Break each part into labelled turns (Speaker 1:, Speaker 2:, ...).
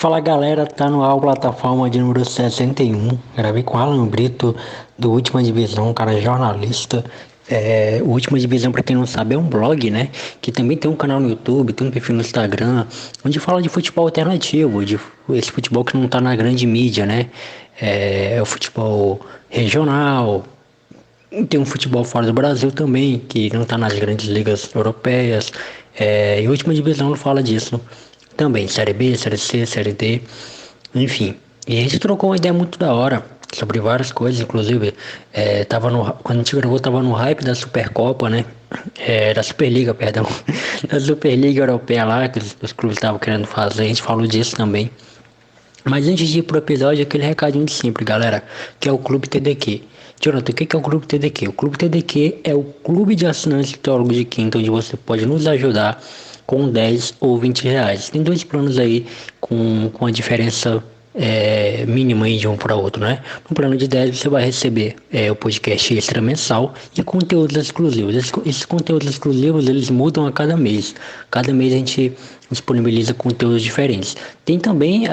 Speaker 1: Fala galera, tá no ar, plataforma de número 61. Gravei com Alan Brito, do Última Divisão, um cara jornalista. O Última Divisão, pra quem não sabe, é um blog, né? Que também tem um canal no YouTube, tem um perfil no Instagram, onde fala de futebol alternativo, de esse futebol que não tá na grande mídia, né? É o futebol regional. Tem um futebol fora do Brasil também, que não tá nas grandes ligas europeias. E a Última Divisão não fala disso também, Série B, Série C, Série D, enfim. E a gente trocou uma ideia muito da hora sobre várias coisas, inclusive, quando a gente gravou, tava no hype da Supercopa, né? Da Superliga, perdão, da Superliga Europeia lá, que os clubes estavam querendo fazer, a gente falou disso também. Mas antes de ir pro episódio, aquele recadinho de sempre, galera, que é o Clube TDQ. Jonathan, o que é o Clube TDQ? O Clube TDQ é o clube de assinantes teólogos de quinta, onde você pode nos ajudar com 10 ou 20 reais. Tem dois planos aí com a diferença mínima aí de um para outro, né? No plano de 10 você vai receber o podcast extra mensal e conteúdos exclusivos. Esses conteúdos exclusivos eles mudam a cada mês. Cada mês a gente disponibiliza conteúdos diferentes. Tem também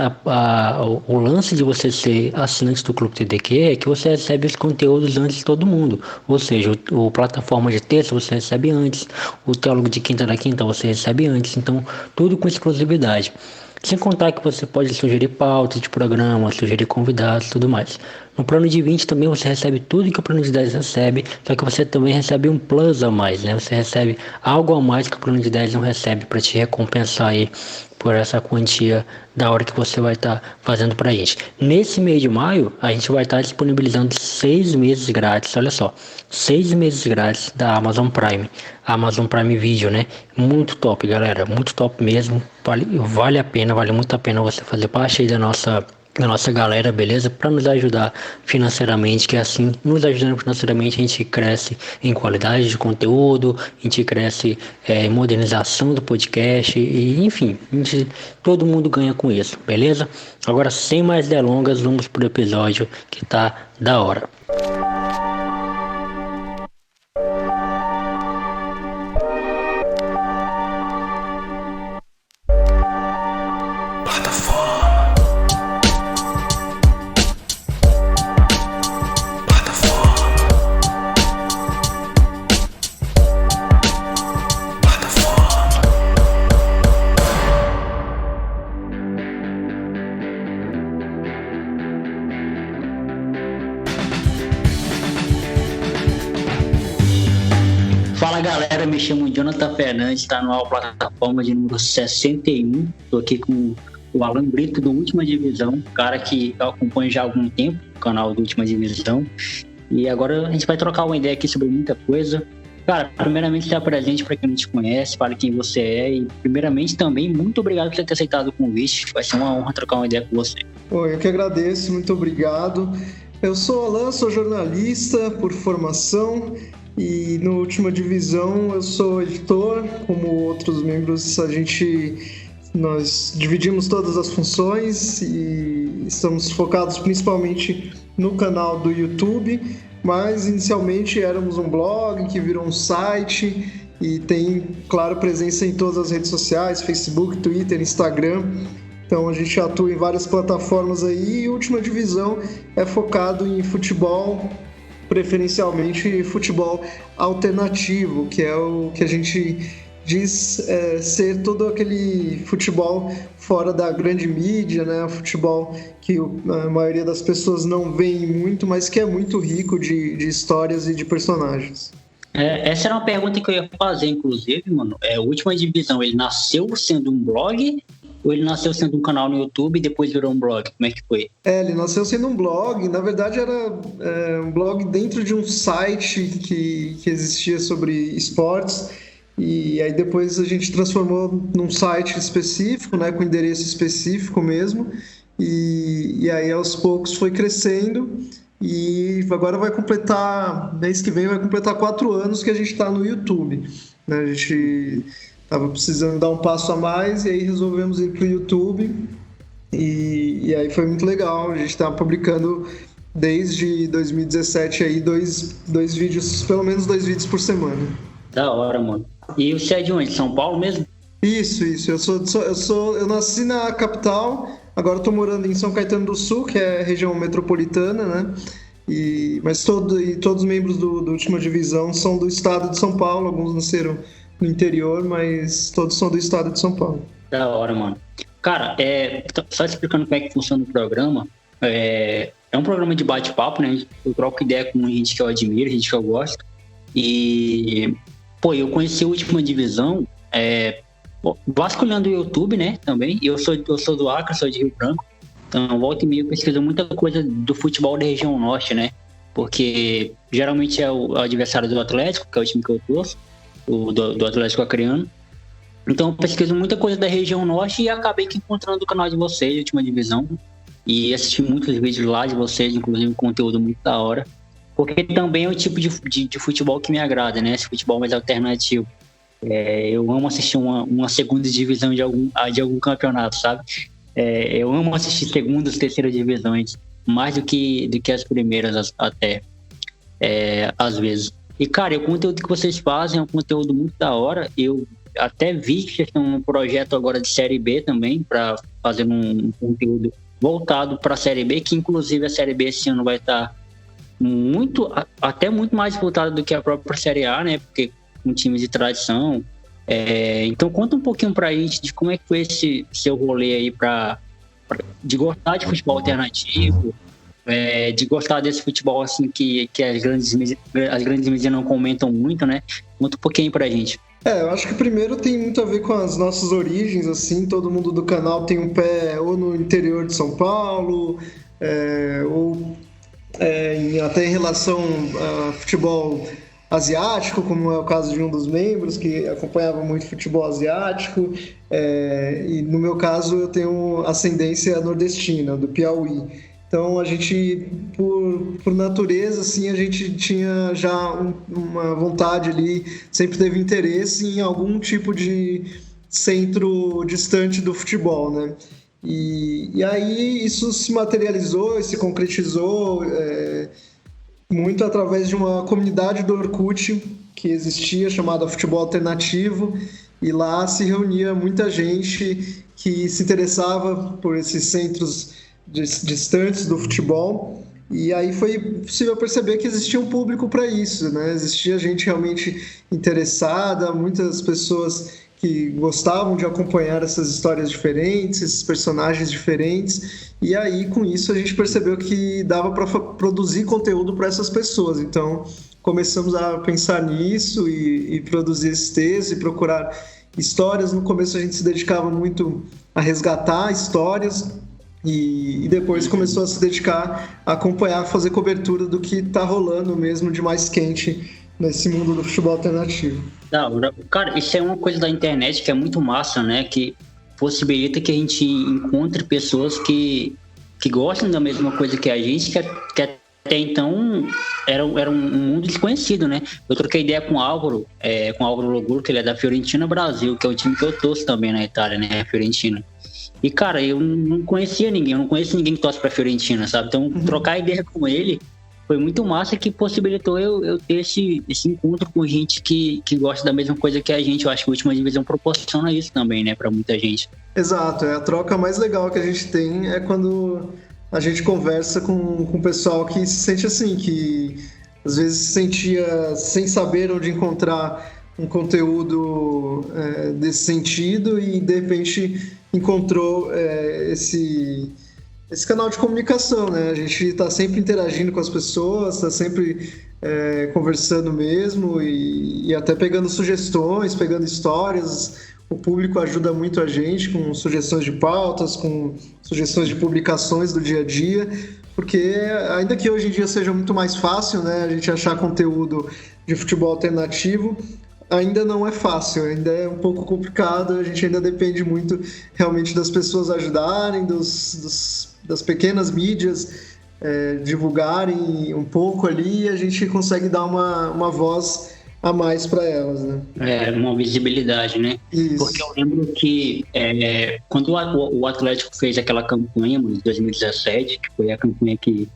Speaker 1: o lance de você ser assinante do Clube TDQ é que você recebe os conteúdos antes de todo mundo. Ou seja, o plataforma de terça você recebe antes, o teólogo de quinta da quinta você recebe antes. Então, tudo com exclusividade. Sem contar que você pode sugerir pautas de programa, sugerir convidados e tudo mais. No plano de 20 também você recebe tudo que o plano de 10 recebe, só que você também recebe um plus a mais, né? Você recebe algo a mais que o plano de 10 não recebe para te recompensar aí por essa quantia da hora que você vai estar fazendo pra gente. Nesse mês de maio, a gente vai estar disponibilizando 6 meses grátis, olha só, 6 meses grátis da Amazon Prime, Amazon Prime Video, né? Muito top, galera, muito top mesmo, vale a pena, vale muito a pena você fazer parte aí da nossa galera, beleza? Para nos ajudar financeiramente, que assim, nos ajudando financeiramente, a gente cresce em qualidade de conteúdo, a gente cresce em modernização do podcast, e enfim, todo mundo ganha com isso, beleza? Agora, sem mais delongas, vamos pro episódio que tá da hora. Fala galera, me chamo Jonathan Fernandes, está no ar plataforma de número 61. Estou aqui com o Alan Brito do Última Divisão, cara que eu acompanho já há algum tempo o canal do Última Divisão. E agora a gente vai trocar uma ideia aqui sobre muita coisa. Cara, primeiramente se apresente para quem não te conhece, fale quem você é e primeiramente também muito obrigado por você ter aceitado o convite. Vai ser uma honra trocar uma ideia com você.
Speaker 2: Eu que agradeço, muito obrigado. Eu sou Alan, sou jornalista por formação. E no Última Divisão eu sou editor, como outros membros nós dividimos todas as funções e estamos focados principalmente no canal do YouTube, mas inicialmente éramos um blog que virou um site e tem, claro, presença em todas as redes sociais, Facebook, Twitter, Instagram. Então a gente atua em várias plataformas aí e a Última Divisão é focado em futebol, preferencialmente futebol alternativo, que é o que a gente diz ser todo aquele futebol fora da grande mídia, né? Futebol que a maioria das pessoas não vê muito, mas que é muito rico de histórias e de personagens.
Speaker 1: Essa era uma pergunta que eu ia fazer, inclusive, mano. A Última Divisão, ele nasceu sendo um blog ou ele nasceu sendo um canal no YouTube e depois virou um blog? Como é que foi?
Speaker 2: Ele nasceu sendo um blog. Na verdade, era um blog dentro de um site que existia sobre esportes. E aí depois a gente transformou num site específico, né, com endereço específico mesmo. E aí, aos poucos, foi crescendo. E agora mês que vem vai completar 4 anos que a gente está no YouTube. Né? A gente estava precisando dar um passo a mais e aí resolvemos ir para o YouTube e aí foi muito legal. A gente está publicando desde 2017 aí dois vídeos, pelo menos 2 vídeos por semana.
Speaker 1: Da hora, mano. E você é de onde? São Paulo mesmo?
Speaker 2: Isso. Eu nasci na capital, agora estou morando em São Caetano do Sul, que é a região metropolitana, né? Mas todos os membros do Última Divisão são do estado de São Paulo, alguns nasceram no interior, mas todos são do estado de São Paulo.
Speaker 3: Da hora, mano. Cara, só explicando como é que funciona o programa, é um programa de bate-papo, né? Eu troco ideia com gente que eu admiro, gente que eu gosto. E, pô, eu conheci a Última Divisão vasculhando o YouTube, né? Também. E eu sou do Acre, sou de Rio Branco. Então, volta e meia, eu pesquiso muita coisa do futebol da região norte, né? Porque geralmente é o adversário do Atlético, que é o time que eu torço, do Atlético Acreano. Então, eu pesquiso muita coisa da região norte e acabei que encontrando o canal de vocês, Última Divisão. E assisti muitos vídeos lá de vocês, inclusive um conteúdo muito da hora. Porque também é o tipo de futebol que me agrada, né? Esse futebol mais alternativo. Eu amo assistir uma segunda divisão de algum campeonato, sabe? Eu amo assistir segundas, terceiras divisões, mais do que as primeiras até, às vezes. E, cara, o conteúdo que vocês fazem é um conteúdo muito da hora. Eu até vi que vocês têm um projeto agora de Série B também, para fazer um conteúdo voltado para a Série B, que inclusive a Série B esse ano vai estar até muito mais voltada do que a própria Série A, né? Porque com times de tradição. Então conta um pouquinho pra gente de como é que foi esse seu rolê aí de gostar de futebol alternativo, de gostar desse futebol assim que as grandes mídias não comentam muito, né? Conta um pouquinho pra gente.
Speaker 2: Eu acho que primeiro tem muito a ver com as nossas origens, assim, todo mundo do canal tem um pé ou no interior de São Paulo, ou até em relação a futebol asiático, como é o caso de um dos membros que acompanhava muito futebol asiático, e no meu caso eu tenho ascendência nordestina, do Piauí. Então a gente, por natureza, assim, a gente tinha já uma vontade ali, sempre teve interesse em algum tipo de centro distante do futebol, né? E aí isso se materializou e se concretizou muito através de uma comunidade do Orkut que existia, chamada Futebol Alternativo, e lá se reunia muita gente que se interessava por esses centros distantes do futebol, e aí foi possível perceber que existia um público para isso, né? Existia gente realmente interessada, muitas pessoas que gostavam de acompanhar essas histórias diferentes, esses personagens diferentes, e aí com isso a gente percebeu que dava para produzir conteúdo para essas pessoas. Então começamos a pensar nisso e produzir esses textos e procurar histórias. No começo a gente se dedicava muito a resgatar histórias, e depois começou a se dedicar a acompanhar, fazer cobertura do que está rolando mesmo de mais quente nesse mundo do futebol alternativo.
Speaker 3: Cara, isso é uma coisa da internet que é muito massa, né? Que possibilita que a gente encontre pessoas que gostam da mesma coisa que a gente, que até então era um mundo desconhecido, né? Eu troquei ideia com o Álvaro Loguro, que ele é da Fiorentina Brasil, que é o time que eu torço também na Itália, né? A Fiorentina. E, cara, eu não conhecia ninguém, eu não conheço ninguém que torce pra Fiorentina, sabe? Então, trocar ideia com ele foi muito massa, que possibilitou eu ter esse encontro com gente que gosta da mesma coisa que a gente. Eu acho que a Última Divisão proporciona isso também, né, pra muita gente.
Speaker 2: Exato, a troca mais legal que a gente tem é quando a gente conversa com o pessoal que se sente assim, que às vezes se sentia sem saber onde encontrar um conteúdo desse sentido, e de repente encontrou esse canal de comunicação, né? A gente está sempre interagindo com as pessoas, está sempre conversando mesmo, e até pegando sugestões, pegando histórias. O público ajuda muito a gente com sugestões de pautas, com sugestões de publicações do dia a dia, porque ainda que hoje em dia seja muito mais fácil, né, a gente achar conteúdo de futebol alternativo, ainda não é fácil, ainda é um pouco complicado, a gente ainda depende muito realmente das pessoas ajudarem, das pequenas mídias divulgarem um pouco ali, e a gente consegue dar uma voz a mais para elas, né?
Speaker 3: Uma visibilidade, né?
Speaker 2: Isso.
Speaker 3: Porque eu lembro que quando o Atlético fez aquela campanha de 2017, que foi a campanha que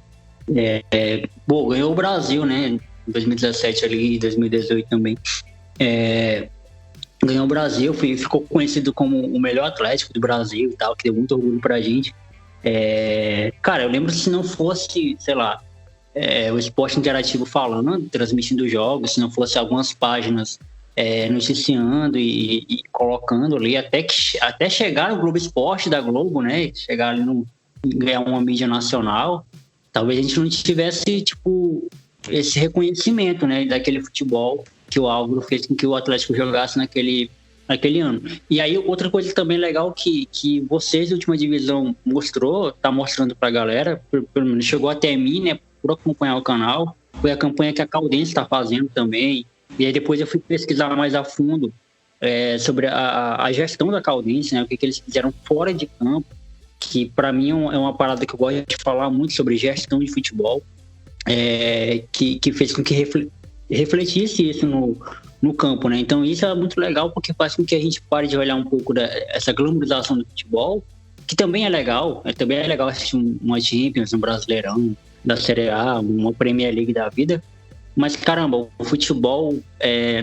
Speaker 3: ganhou o Brasil, né? Em 2017 ali e 2018 também. ganhou o Brasil, ficou conhecido como o melhor Atlético do Brasil e tal, que deu muito orgulho pra gente. Cara, eu lembro se não fosse, sei lá, o Esporte Interativo falando, transmitindo jogos, se não fosse algumas páginas noticiando e colocando ali, até chegar no Globo Esporte da Globo, né? Chegar ali ganhar uma mídia nacional, talvez a gente não tivesse, tipo, esse reconhecimento, né? Daquele futebol que o Álvaro fez com que o Atlético jogasse naquele ano. E aí, outra coisa também legal que vocês, da última divisão, tá mostrando pra galera, pelo menos chegou até mim, né? Por acompanhar o canal, foi a campanha que a Caldense está fazendo também. E aí depois eu fui pesquisar mais a fundo sobre a gestão da Caldense, né? O que eles fizeram fora de campo, que para mim é uma parada que eu gosto de falar muito sobre gestão de futebol, que fez com que refletisse isso no campo, né? Então isso é muito legal porque faz com que a gente pare de olhar um pouco essa glamorização do futebol, que também é legal. Também é legal assistir uma Champions, um Brasileirão da Série A, uma Premier League da vida. Mas, caramba, o futebol,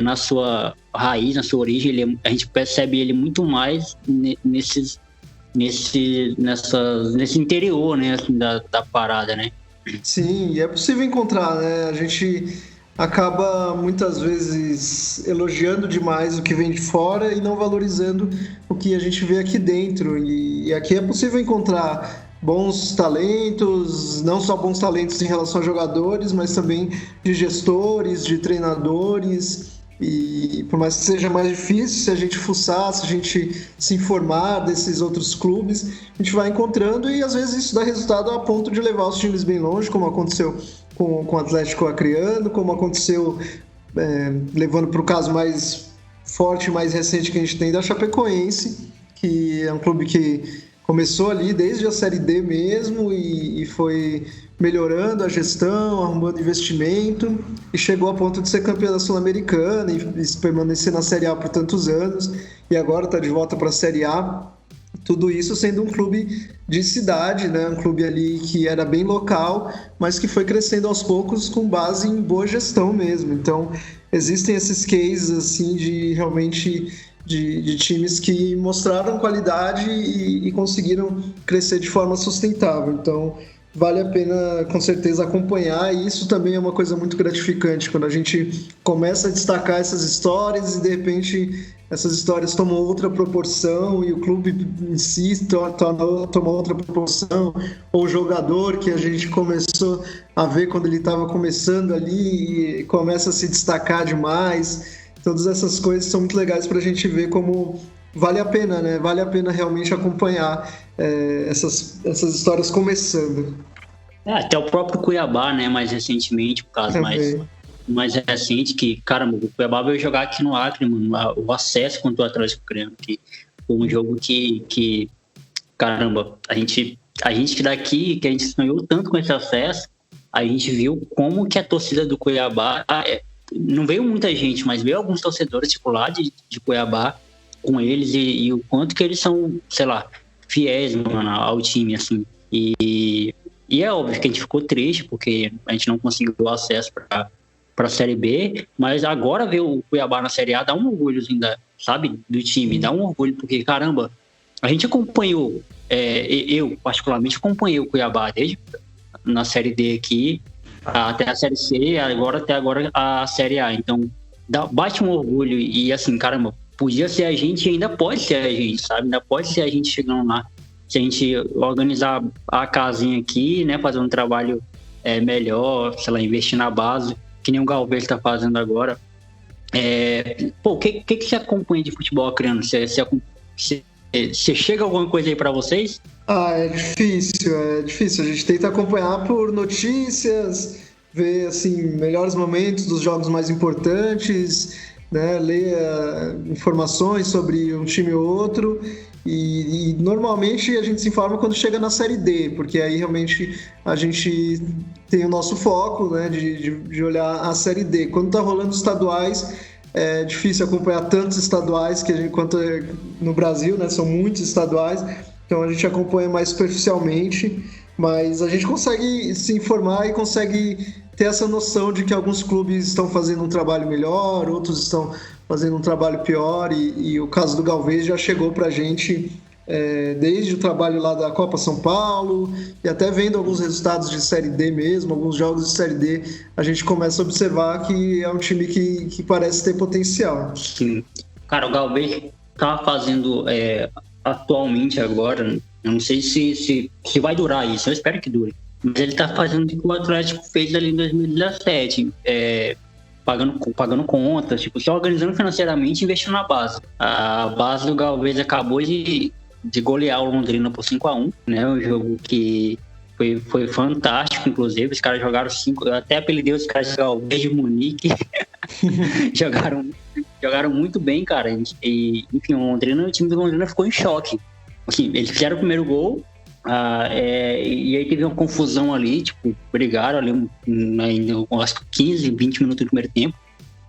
Speaker 3: na sua raiz, na sua origem, a gente percebe ele muito mais nesse interior, né, assim, da parada, né?
Speaker 2: Sim, e é possível encontrar, né? A gente acaba muitas vezes elogiando demais o que vem de fora e não valorizando o que a gente vê aqui dentro. E aqui é possível encontrar bons talentos, não só bons talentos em relação a jogadores, mas também de gestores, de treinadores. E por mais que seja mais difícil, se a gente fuçar, se a gente se informar desses outros clubes, a gente vai encontrando e às vezes isso dá resultado a ponto de levar os times bem longe, como aconteceu com o Atlético Acreano, como aconteceu levando para o caso mais forte, mais recente que a gente tem da Chapecoense, que é um clube que começou ali desde a Série D mesmo e foi melhorando a gestão, arrumando investimento e chegou a ponto de ser campeão da Sul-Americana e permanecer na Série A por tantos anos e agora está de volta para a Série A. Tudo isso sendo um clube de cidade, né? Um clube ali que era bem local, mas que foi crescendo aos poucos com base em boa gestão mesmo. Então, existem esses cases assim de realmente de times que mostraram qualidade e conseguiram crescer de forma sustentável. Então, vale a pena, com certeza, acompanhar. E isso também é uma coisa muito gratificante, quando a gente começa a destacar essas histórias e, de repente, essas histórias tomam outra proporção e o clube em si toma outra proporção, ou o jogador que a gente começou a ver quando ele estava começando ali e começa a se destacar demais. Todas essas coisas são muito legais para a gente ver como vale a pena, né? Vale a pena realmente acompanhar essas histórias começando.
Speaker 3: Até o próprio Cuiabá, né? Mais recentemente, o caso mais recente, que, caramba, o Cuiabá veio jogar aqui no Acre, mano, o acesso contra o Atlético Acreano, que foi um jogo que caramba, a gente que daqui, que a gente sonhou tanto com esse acesso, a gente viu como que a torcida do Cuiabá, não veio muita gente, mas veio alguns torcedores, tipo, lá de Cuiabá, com eles, e o quanto que eles são, sei lá, fiéis, mano, ao time, assim. E é óbvio que a gente ficou triste, porque a gente não conseguiu o acesso para a Série B, mas agora ver o Cuiabá na Série A dá um orgulhozinho, sabe, do time, dá um orgulho, porque, caramba, a gente acompanhou, eu particularmente acompanhei o Cuiabá desde na Série D aqui, até a Série C, até agora a Série A, então bate um orgulho e assim, caramba, podia ser a gente e ainda pode ser a gente, sabe, ainda pode ser a gente chegando lá, se a gente organizar a casinha aqui, né, fazer um trabalho melhor, sei lá, investir na base, que nem o Galvez está fazendo agora. O que você acompanha de futebol acreano? Você chega alguma coisa aí para vocês?
Speaker 2: É difícil. A gente tenta acompanhar por notícias, ver assim, melhores momentos dos jogos mais importantes, né, ler informações sobre um time ou outro. E normalmente a gente se informa quando chega na Série D, porque aí realmente a gente tem o nosso foco, né, de olhar a Série D. Quando está rolando estaduais, é difícil acompanhar tantos estaduais quanto no Brasil, né, são muitos estaduais, então a gente acompanha mais superficialmente, mas a gente consegue se informar e consegue ter essa noção de que alguns clubes estão fazendo um trabalho melhor, outros estão fazendo um trabalho pior, e o caso do Galvez já chegou para a gente desde o trabalho lá da Copa São Paulo, e até vendo alguns resultados de Série D mesmo, alguns jogos de Série D, a gente começa a observar que é um time que parece ter potencial.
Speaker 3: Sim. Cara, o Galvez tá fazendo atualmente agora, eu não sei se vai durar isso, eu espero que dure, mas ele tá fazendo o que o Atlético fez ali em 2017, pagando contas, tipo, se organizando financeiramente e investindo na base. A base do Galvez acabou de golear o Londrina por 5-1, né? Um jogo que foi fantástico, inclusive. Os caras jogaram 5, eu até apelidei os caras de Galvez de Munique. jogaram muito bem, cara. E, enfim, o time do Londrina ficou em choque. Assim, eles fizeram o primeiro gol, e aí teve uma confusão ali, tipo, brigaram ali acho que 15, 20 minutos do primeiro tempo.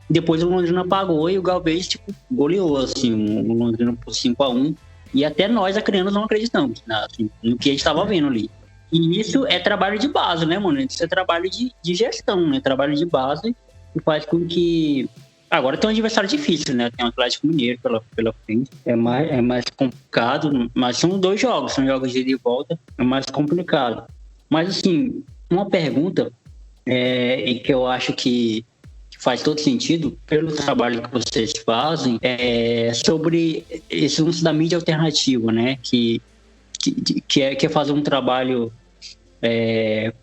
Speaker 3: Depois o Londrina apagou e o Galvez, tipo, goleou, assim, o Londrina por 5-1. E até nós, acrianos, não acreditamos, né, assim, no que a gente estava vendo ali. E isso é trabalho de base, né, mano? Isso é trabalho de gestão, né? Trabalho de base que faz com que... Agora tem um adversário difícil, né? Tem o Atlético Mineiro pela frente. É mais complicado, mas são 2 jogos. São jogos de ida e volta. É mais complicado. Mas, assim, uma pergunta e que eu acho que faz todo sentido, pelo trabalho que vocês fazem, sobre esse lance da mídia alternativa, né? Que é fazer um trabalho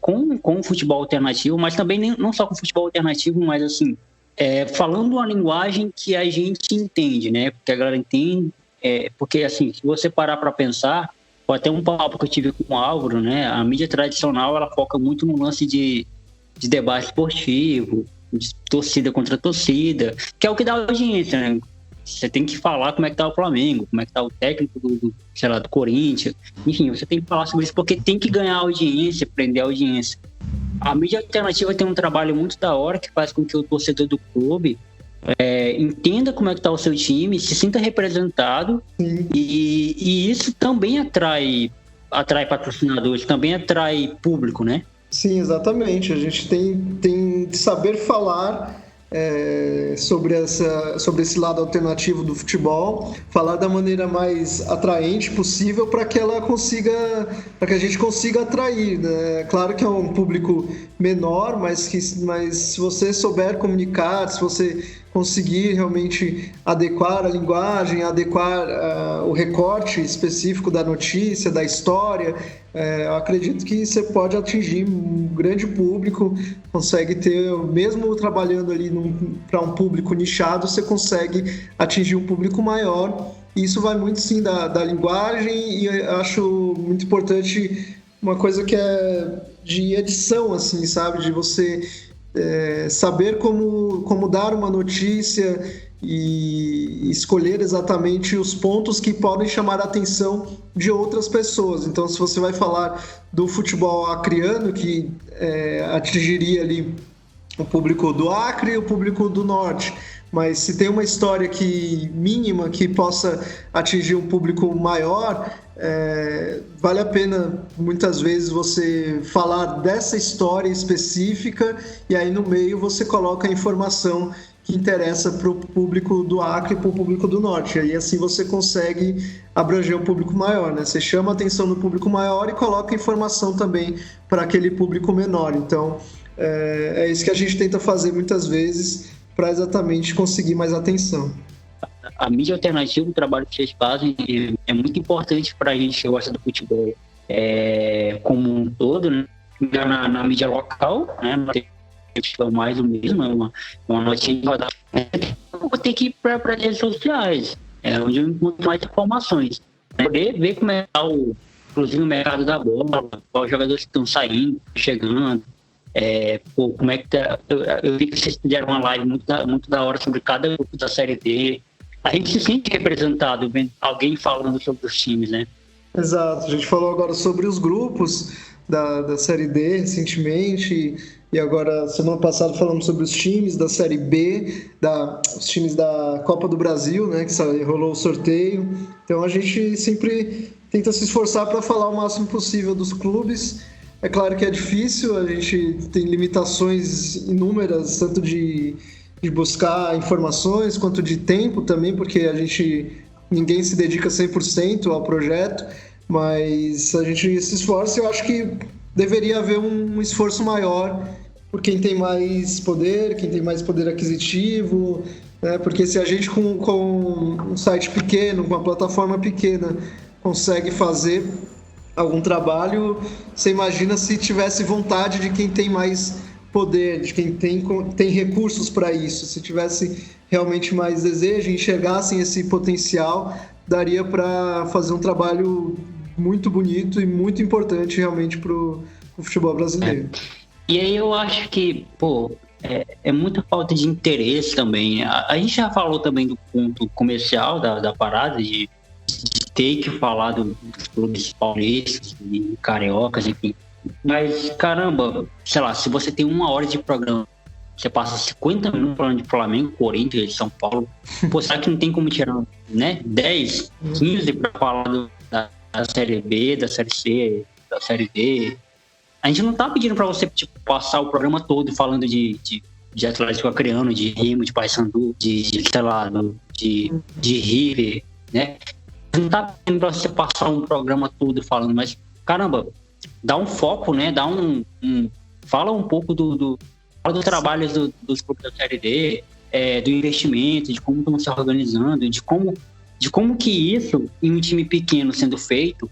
Speaker 3: com o futebol alternativo, mas também não só com o futebol alternativo, mas assim, falando uma linguagem que a gente entende, né? Porque a galera entende, porque assim, se você parar para pensar, ou até um papo que eu tive com o Álvaro, né? A mídia tradicional, ela foca muito no lance de debate esportivo, de torcida contra torcida, que é o que dá audiência, né? Você tem que falar como é que tá o Flamengo, como é que tá o técnico do Corinthians. Enfim, você tem que falar sobre isso porque tem que ganhar audiência, prender a audiência. A mídia alternativa tem um trabalho muito da hora que faz com que o torcedor do clube entenda como é que tá o seu time, se sinta representado, e isso também atrai patrocinadores, também atrai público, né?
Speaker 2: Sim, exatamente. A gente tem que saber falar sobre esse lado alternativo do futebol, falar da maneira mais atraente possível para que a gente consiga atrair, né? Claro que é um público menor, mas se você souber comunicar, se você conseguir realmente adequar a linguagem, adequar o recorte específico da notícia, da história, eu acredito que você pode atingir um grande público, consegue ter, mesmo trabalhando ali para um público nichado, você consegue atingir um público maior. E isso vai muito sim da linguagem, e eu acho muito importante uma coisa que é de edição, assim, sabe? De você saber como dar uma notícia e escolher exatamente os pontos que podem chamar a atenção de outras pessoas. Então, se você vai falar do futebol acreano, que atingiria ali o público do Acre e o público do Norte, mas se tem uma história mínima que possa atingir um público maior, vale a pena muitas vezes você falar dessa história específica, e aí no meio você coloca a informação que interessa para o público do Acre e para o público do Norte. Aí assim você consegue abranger um público maior, né? Você chama a atenção do público maior e coloca informação também para aquele público menor. Então, é isso que a gente tenta fazer muitas vezes para exatamente conseguir mais atenção.
Speaker 3: A mídia alternativa, o trabalho que vocês fazem é muito importante para a gente que gosta do futebol como um todo, né? Na mídia local, né? Mais o mesmo, é uma notícia rodada. Eu vou ter que ir para as redes sociais, onde eu encontro mais informações, poder ver como é que está inclusive o mercado da bola, quais jogadores que estão saindo, chegando, como é que tá. Eu vi que vocês fizeram uma live muito da hora sobre cada grupo da Série D. A gente se sente representado vendo alguém falando sobre os times, né?
Speaker 2: Exato, a gente falou agora sobre os grupos da Série D recentemente, e agora, semana passada, falamos sobre os times da Série B, os times da Copa do Brasil, né, que rolou o sorteio. Então a gente sempre tenta se esforçar para falar o máximo possível dos clubes. É claro que é difícil, a gente tem limitações inúmeras, tanto de de buscar informações, quanto de tempo também, porque ninguém se dedica 100% ao projeto, mas a gente se esforça e eu acho que deveria haver um esforço maior por quem tem mais poder aquisitivo, né? Porque se a gente com um site pequeno, com uma plataforma pequena, consegue fazer algum trabalho, você imagina se tivesse vontade de quem tem mais poder, de quem tem recursos para isso, se tivesse realmente mais desejo, enxergassem esse potencial, daria para fazer um trabalho muito bonito e muito importante realmente para o futebol brasileiro.
Speaker 3: E aí eu acho que, é muita falta de interesse também. A gente já falou também do ponto comercial da parada, de ter que falar dos clubes paulistas e cariocas, enfim. Mas, caramba, sei lá, se você tem 1 hora de programa, você passa 50 minutos falando de Flamengo, Corinthians, São Paulo, será que não tem como tirar, né, 10, 15 para falar da Série B, da Série C, da Série D? A gente não tá pedindo para você passar o programa todo falando de Atlético Acreano, de Remo, de Paysandu, de River, né? A gente não tá pedindo para você passar um programa todo falando, mas, caramba, dá um foco, né? Fala um pouco do trabalho dos clubes da Série D, do investimento, de como estão se organizando, de como que isso, em um time pequeno sendo feito,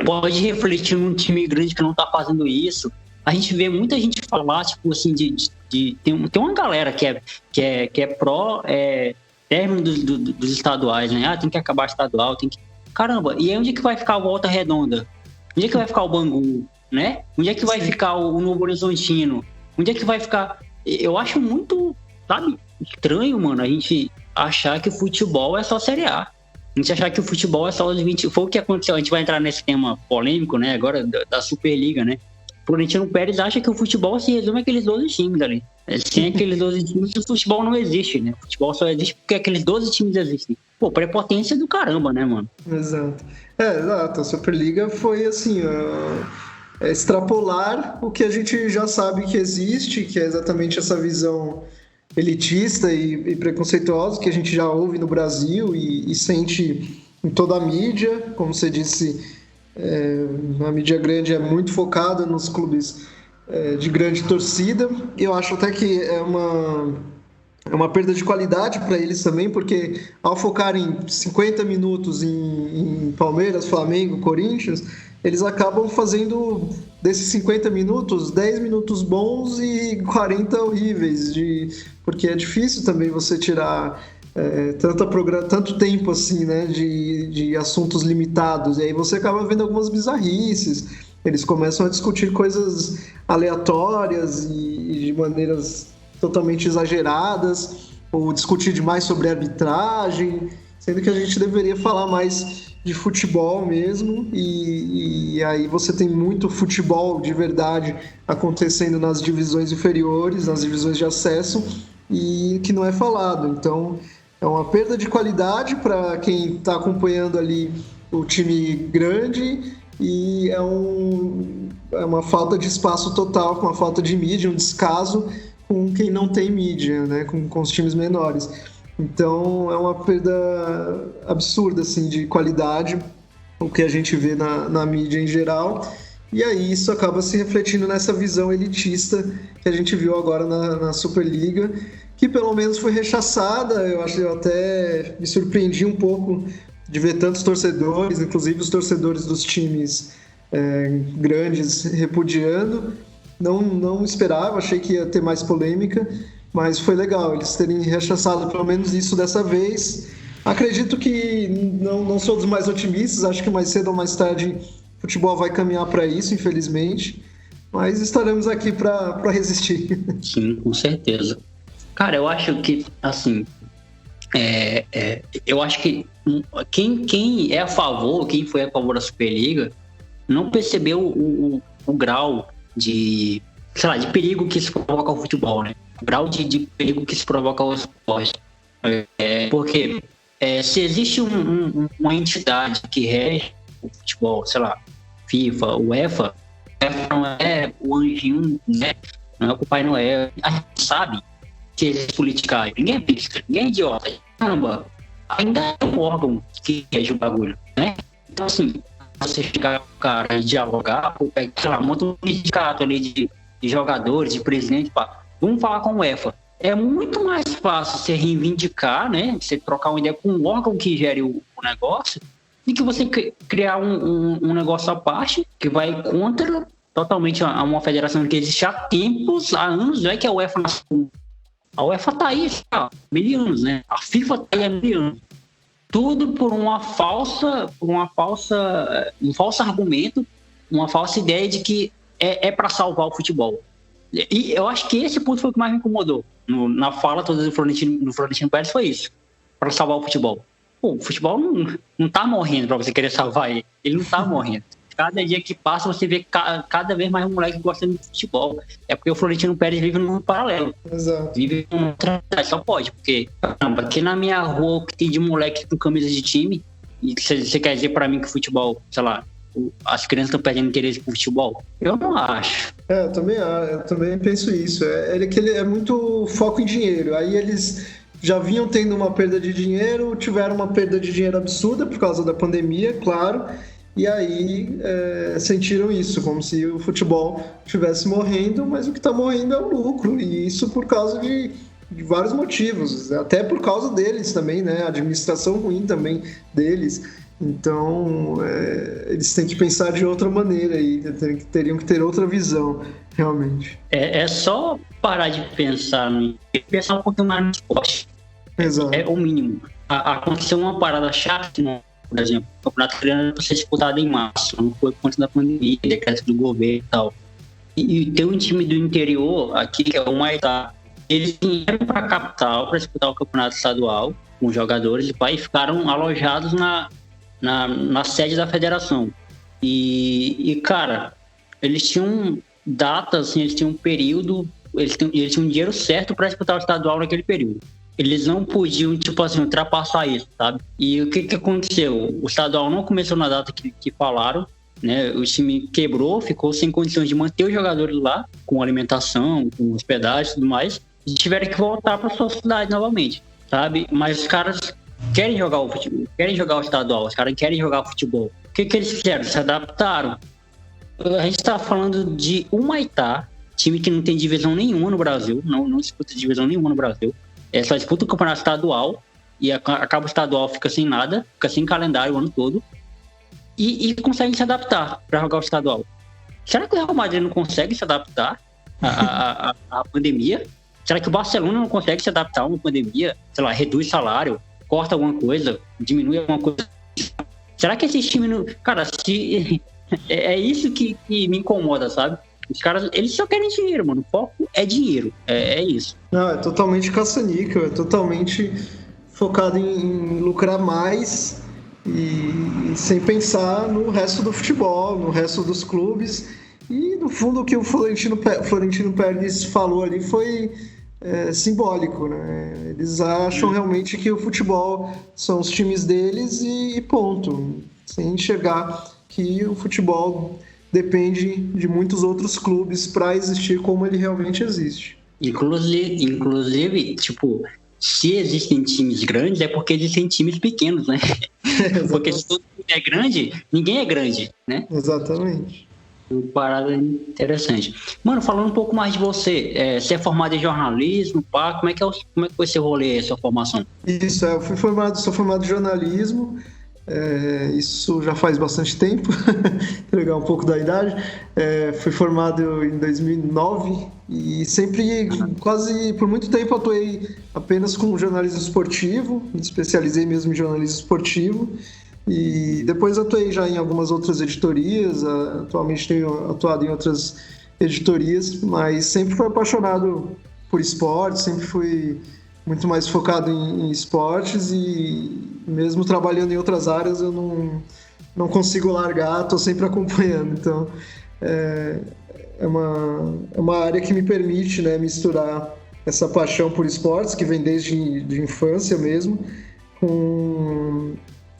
Speaker 3: pode refletir num time grande que não está fazendo isso. A gente vê muita gente falar, tipo assim, tem uma galera que é pró término dos estaduais, né? Tem que acabar estadual, tem que... Caramba, e aí onde é que vai ficar o Volta Redonda? Onde é que vai ficar o Bangu, né? Onde é que vai ficar o Novo Horizontino? Onde é que vai ficar... Eu acho muito, sabe, estranho, mano, a gente achar que o futebol é só Série A. A gente achar que o futebol é só os 20... Foi o que aconteceu, a gente vai entrar nesse tema polêmico, né, agora da Superliga, né? O Florentino Pérez acha que o futebol se resume àqueles 12 times ali. Sem aqueles 12 times, o futebol não existe, né? O futebol só existe porque aqueles 12 times existem. Prepotência do caramba, né, mano?
Speaker 2: Exato. Exato. A Superliga foi, assim, extrapolar o que a gente já sabe que existe, que é exatamente essa visão elitista e preconceituosa que a gente já ouve no Brasil e sente em toda a mídia. Como você disse, a mídia grande é muito focada nos clubes de grande torcida. Eu acho até que é uma perda de qualidade para eles também, porque ao focar em 50 minutos em Palmeiras, Flamengo, Corinthians, eles acabam fazendo desses 50 minutos, 10 minutos bons e 40 horríveis, porque é difícil também você tirar tanto tempo assim, né, de assuntos limitados, e aí você acaba vendo algumas bizarrices, eles começam a discutir coisas aleatórias e de maneiras totalmente exageradas, ou discutir demais sobre arbitragem, sendo que a gente deveria falar mais de futebol mesmo, e aí você tem muito futebol de verdade acontecendo nas divisões inferiores, nas divisões de acesso, e que não é falado. Então é uma perda de qualidade para quem está acompanhando ali o time grande, e é uma falta de espaço total, uma falta de mídia, um descaso com quem não tem mídia, né? com os times menores. Então é uma perda absurda assim, de qualidade, o que a gente vê na mídia em geral, e aí isso acaba se refletindo nessa visão elitista que a gente viu agora na Superliga, que pelo menos foi rechaçada. Eu até me surpreendi um pouco de ver tantos torcedores, inclusive os torcedores dos times grandes repudiando. Não esperava, achei que ia ter mais polêmica, mas foi legal eles terem rechaçado pelo menos isso dessa vez. Acredito que não sou dos mais otimistas, acho que mais cedo ou mais tarde o futebol vai caminhar para isso, infelizmente, mas estaremos aqui para resistir.
Speaker 3: Sim, com certeza. Cara, eu acho que, assim, eu acho que quem é a favor, quem foi a favor da Superliga, não percebeu o grau de perigo que se provoca ao futebol, né? O grau de perigo que se provoca ao esporte. Porque se existe uma entidade que rege o futebol, FIFA, UEFA não é o anjinho, né? Não é o Papai Noel. A gente sabe se eles politicarem. Ninguém é besta, ninguém é idiota. Caramba, ainda é um órgão que rege o bagulho, né? Então, assim, você chegar com o cara e dialogar, sei lá, monta um sindicato ali de jogadores, de presidente, pá, vamos falar com o UEFA. É muito mais fácil você reivindicar, né? Você trocar uma ideia com um órgão que gere o negócio, do que você criar um negócio à parte que vai contra totalmente a uma federação que existe há tempos, há anos, não é que a UEFA nasceu. A UEFA tá aí há mil anos, né? A FIFA tá aí há mil anos. Tudo por um falso argumento, uma falsa ideia de que é para salvar o futebol. E eu acho que esse ponto foi o que mais me incomodou na fala toda do Florentino Pérez, foi isso, para salvar o futebol. Pô, o futebol não tá morrendo para você querer salvar ele. Ele não tá morrendo. Cada dia que passa, você vê cada vez mais um moleque gostando de futebol. É porque o Florentino Pérez vive num paralelo.
Speaker 2: Exato.
Speaker 3: Vive numa outra realidade, só pode. Porque, caramba, aqui na minha rua, o que tem de moleque com camisa de time, e você quer dizer pra mim que o futebol, sei lá, as crianças estão perdendo interesse por futebol? Eu não acho.
Speaker 2: Eu também penso isso. Que ele é muito foco em dinheiro. Aí eles já vinham tendo uma perda de dinheiro, tiveram uma perda de dinheiro absurda por causa da pandemia, claro. E aí sentiram isso, como se o futebol estivesse morrendo, mas o que está morrendo é o lucro, e isso por causa de vários motivos, até por causa deles também, né? A administração ruim também deles. Então, eles têm que pensar de outra maneira e teriam que ter outra visão, realmente.
Speaker 3: É só parar de pensar um pouquinho mais no esporte.
Speaker 2: Exato.
Speaker 3: É o mínimo. Aconteceu uma parada chata, né? Por exemplo, o campeonato italiano para ser disputado em março, não foi por conta da pandemia, decreto do governo e tal. E tem um time do interior aqui, que é o Maitá, eles vieram para a capital para disputar o campeonato estadual com os jogadores e ficaram alojados na sede da federação. E cara, eles tinham datas, assim, eles tinham um período, eles tinham um dinheiro certo para disputar o estadual naquele período. Eles não podiam, tipo assim, ultrapassar isso, sabe? E o que aconteceu? O estadual não começou na data que falaram, né? O time quebrou, ficou sem condições de manter os jogadores lá, com alimentação, com hospedagem e tudo mais, e tiveram que voltar para sua cidade novamente, sabe? Mas os caras querem jogar o futebol, querem jogar o estadual, os caras querem jogar futebol. O que eles fizeram? Se adaptaram. A gente tá falando de Humaitá, time que não tem divisão nenhuma no Brasil, não disputa divisão nenhuma no Brasil. Só disputa o campeonato estadual e acaba o estadual, fica sem nada, fica sem calendário o ano todo e consegue se adaptar para jogar o estadual. Será que o Real Madrid não consegue se adaptar à pandemia? Será que o Barcelona não consegue se adaptar a uma pandemia? Sei lá, reduz salário, corta alguma coisa, diminui alguma coisa? Será que esses times não... Cara, é isso que me incomoda, sabe? Os caras, eles só querem dinheiro, mano. O foco é dinheiro. É isso.
Speaker 2: Não, é totalmente caça-níquel, é totalmente focado em lucrar mais e sem pensar no resto do futebol, no resto dos clubes. E, no fundo, o que o Florentino Pérez falou ali foi simbólico, né? Eles acham realmente que o futebol são os times deles e ponto. Sem enxergar que o futebol depende de muitos outros clubes para existir como ele realmente existe.
Speaker 3: Inclusive, tipo, se existem times grandes é porque existem times pequenos, né? Porque se todo mundo é grande, ninguém é grande, né?
Speaker 2: Exatamente.
Speaker 3: Uma parada interessante. Mano, falando um pouco mais de você, você é formado em jornalismo, pá, como é que foi seu rolê, sua formação?
Speaker 2: Isso, sou formado em jornalismo. Isso já faz bastante tempo, pegar um pouco da idade. Fui formado em 2009 e sempre, quase por muito tempo, atuei apenas com jornalismo esportivo, me especializei mesmo em jornalismo esportivo e depois atuei já em algumas outras editorias. Atualmente tenho atuado em outras editorias, mas sempre fui apaixonado por esporte, sempre fui muito mais focado em esportes e mesmo trabalhando em outras áreas eu não consigo largar, estou sempre acompanhando. Então é uma área que me permite, né, misturar essa paixão por esportes que vem desde de infância mesmo com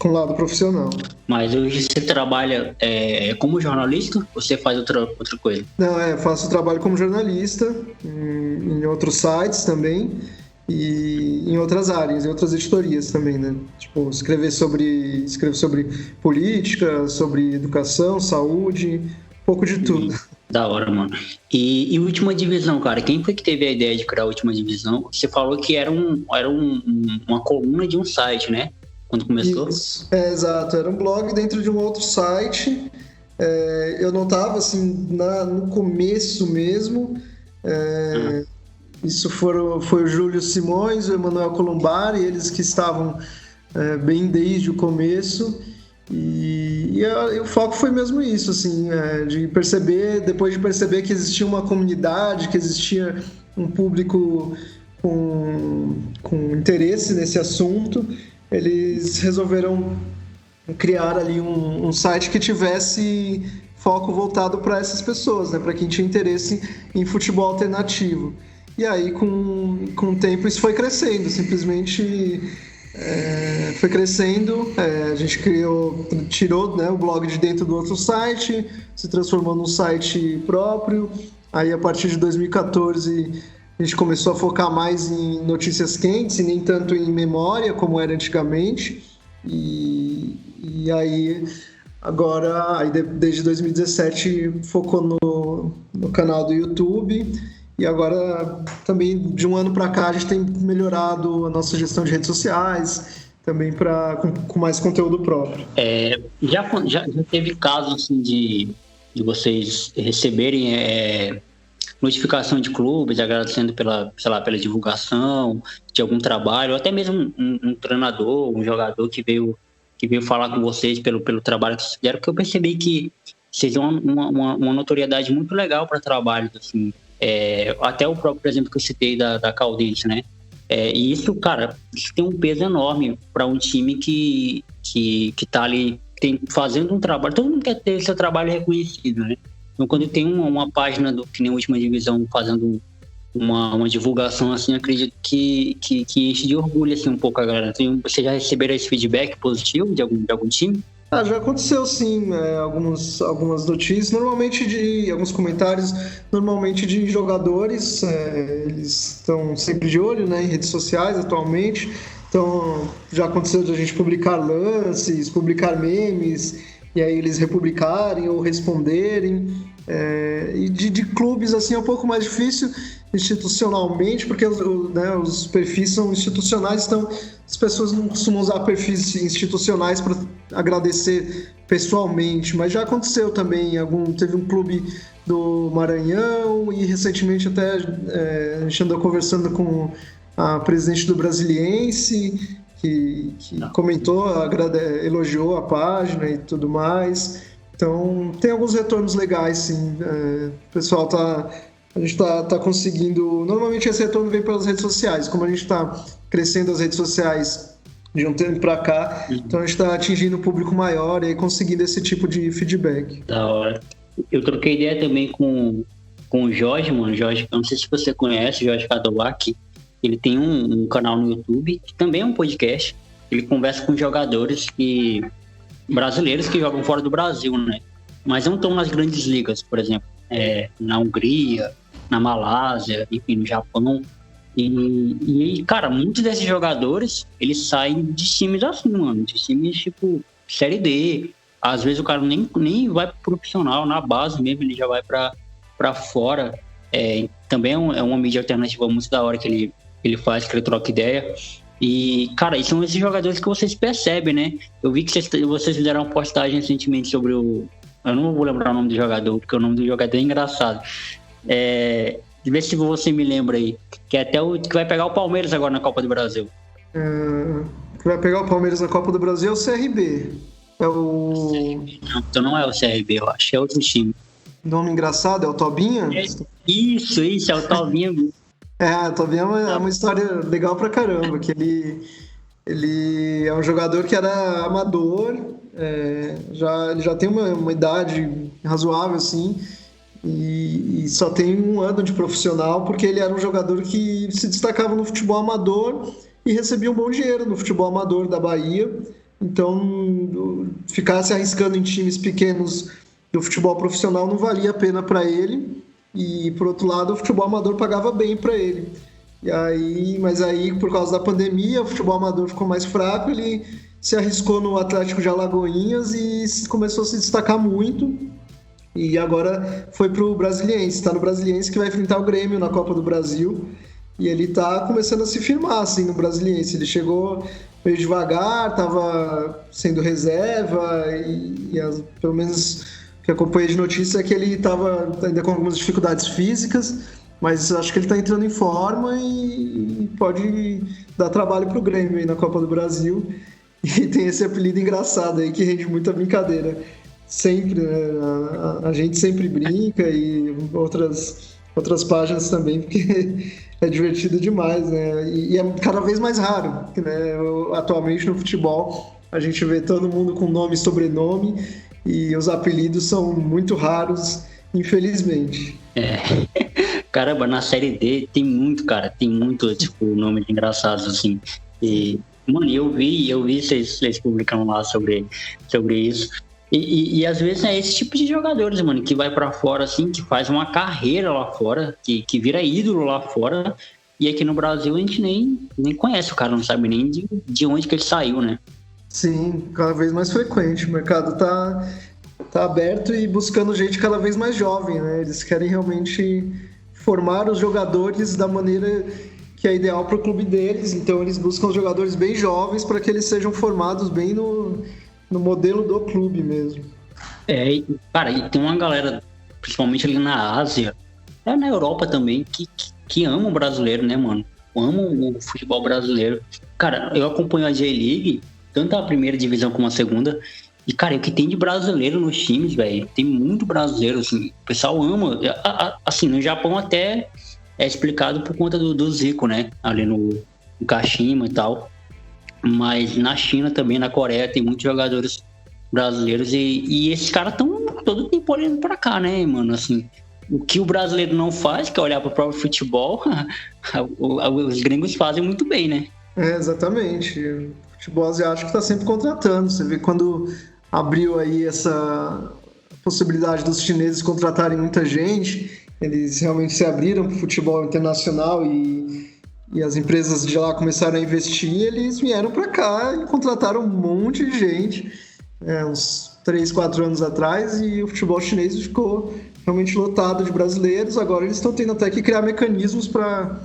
Speaker 2: com o lado profissional.
Speaker 3: Mas hoje você trabalha como jornalista ou você faz outra coisa?
Speaker 2: Não, faço trabalho como jornalista em outros sites também e em outras áreas, em outras editorias também, né? Tipo, escrevo sobre política, sobre educação, saúde, um pouco de tudo.
Speaker 3: Da hora, mano. E Última Divisão, cara, quem foi que teve a ideia de criar a Última Divisão? Você falou que era uma coluna de um site, né? Quando começou?
Speaker 2: Isso, exato. Era um blog dentro de um outro site. Eu não estava assim no começo mesmo. Isso foi o Júlio Simões, o Emanuel Colombari, eles que estavam bem desde o começo. E o foco foi mesmo isso, assim, depois de perceber que existia uma comunidade, que existia um público com interesse nesse assunto, eles resolveram criar ali um site que tivesse foco voltado para essas pessoas, né, para quem tinha interesse em futebol alternativo. E aí, com o tempo, isso foi crescendo, simplesmente foi crescendo. A gente tirou, né, o blog de dentro do outro site, se transformou num site próprio. Aí, a partir de 2014, a gente começou a focar mais em notícias quentes e nem tanto em memória, como era antigamente. E aí, agora, desde 2017, focou no canal do YouTube. E agora, também, de um ano para cá, a gente tem melhorado a nossa gestão de redes sociais, também com mais conteúdo próprio.
Speaker 3: Já teve casos assim, de vocês receberem notificação de clubes, agradecendo pela divulgação de algum trabalho, ou até mesmo um treinador, um jogador que veio falar com vocês pelo trabalho que vocês fizeram, porque eu percebi que vocês têm uma notoriedade muito legal para trabalhos, assim. Até o próprio exemplo que eu citei da Caldense, né? E isso, cara, isso tem um peso enorme para um time que tá ali fazendo um trabalho. Todo mundo quer ter seu trabalho reconhecido, né? Então, quando tem uma página que nem a Última Divisão fazendo uma divulgação assim, acredito que enche de orgulho assim, um pouco a galera. Então, vocês já receberam esse feedback positivo de algum time?
Speaker 2: Já aconteceu sim, algumas notícias, normalmente alguns comentários, normalmente de jogadores, eles estão sempre de olho, né, em redes sociais atualmente, então já aconteceu de a gente publicar lances, publicar memes, e aí eles republicarem ou responderem, e de clubes assim é um pouco mais difícil institucionalmente, porque os perfis são institucionais, então as pessoas não costumam usar perfis institucionais para agradecer pessoalmente, mas já aconteceu também, teve um clube do Maranhão e recentemente até a gente andou conversando com a presidente do Brasiliense, que comentou, elogiou a página e tudo mais. Então tem alguns retornos legais, sim. O pessoal a gente está conseguindo. Normalmente esse retorno vem pelas redes sociais. Como a gente está crescendo as redes sociais de um tempo para cá, então a gente está atingindo um público maior e conseguindo esse tipo de feedback.
Speaker 3: Da hora. Eu troquei ideia também com o Jorge, mano. Jorge, eu não sei se você conhece, Jorge Cadolac. Ele tem um canal no YouTube, que também é um podcast. Ele conversa com jogadores brasileiros que jogam fora do Brasil, né? Mas não estão nas grandes ligas, por exemplo, na Hungria, na Malásia, enfim, no Japão. E, cara, muitos desses jogadores, eles saem de times assim, mano. De times, tipo, Série D. Às vezes o cara nem vai pro profissional, na base mesmo, ele já vai pra fora. Também é uma mídia alternativa muito da hora que ele faz, que ele troca ideia. E, cara, e são esses jogadores que vocês percebem, né? Eu vi que vocês fizeram uma postagem recentemente sobre eu não vou lembrar o nome do jogador, porque o nome do jogador é engraçado. Vê se você me lembra aí. Que é até o que vai pegar o Palmeiras agora na Copa do Brasil.
Speaker 2: Que vai pegar o Palmeiras na Copa do Brasil é o CRB.
Speaker 3: Não, então não é o CRB, eu acho. É outro time.
Speaker 2: Nome engraçado, é o Tobinha?
Speaker 3: Isso, é o Tobinha.
Speaker 2: O Tobinha é uma história legal pra caramba, que ele é um jogador que era amador, ele já tem uma idade razoável, assim, e só tem um ano de profissional, porque ele era um jogador que se destacava no futebol amador e recebia um bom dinheiro no futebol amador da Bahia. Então, ficar se arriscando em times pequenos do futebol profissional não valia a pena para ele. E, por outro lado, o futebol amador pagava bem para ele. Mas aí, por causa da pandemia, o futebol amador ficou mais fraco, ele se arriscou no Atlético de Alagoinhas e começou a se destacar muito. E agora foi para o Brasiliense. Está no Brasiliense, que vai enfrentar o Grêmio na Copa do Brasil. E ele está começando a se firmar assim, no Brasiliense. Ele chegou meio devagar, estava sendo reserva pelo menos o que acompanhei de notícia é que ele estava ainda com algumas dificuldades físicas, mas acho que ele está entrando em forma e pode dar trabalho para o Grêmio aí na Copa do Brasil. E tem esse apelido engraçado aí que rende muita brincadeira. Sempre, né? A gente sempre brinca e outras páginas também, porque é divertido demais, né? E é cada vez mais raro, né? Atualmente no futebol a gente vê todo mundo com nome e sobrenome e os apelidos são muito raros, infelizmente.
Speaker 3: Caramba, na Série D tem muito, cara, tem muito, tipo, nomes engraçados, assim. E, mano, eu vi vocês publicando lá sobre isso. E às vezes é esse tipo de jogadores, mano, que vai pra fora, assim, que faz uma carreira lá fora, que vira ídolo lá fora, e aqui no Brasil a gente nem conhece o cara, não sabe nem de onde que ele saiu, né?
Speaker 2: Sim, cada vez mais frequente. O mercado tá aberto e buscando gente cada vez mais jovem, né? Eles querem realmente formar os jogadores da maneira que é ideal para o clube deles, então eles buscam os jogadores bem jovens para que eles sejam formados bem no modelo do clube mesmo.
Speaker 3: Cara, e tem uma galera, principalmente ali na Ásia, na Europa também, que ama o brasileiro, né, mano? Amam o futebol brasileiro. Cara, eu acompanho a J-League, tanto a primeira divisão como a segunda, e, cara, o que tem de brasileiro nos times, velho, tem muito brasileiro, assim, o pessoal ama. Assim, no Japão até é explicado por conta do Zico, né, ali no Kashima e tal. Mas na China também, na Coreia, tem muitos jogadores brasileiros e esses caras estão todo tempo olhando pra cá, né, mano? Assim, o que o brasileiro não faz, que é olhar pro próprio futebol, os gringos fazem muito bem, né?
Speaker 2: Exatamente. O futebol asiático está sempre contratando. Você vê quando abriu aí essa possibilidade dos chineses contratarem muita gente, eles realmente se abriram pro futebol internacional e as empresas de lá começaram a investir, eles vieram para cá e contrataram um monte de gente, uns 3, 4 anos atrás, e o futebol chinês ficou realmente lotado de brasileiros. Agora eles estão tendo até que criar mecanismos para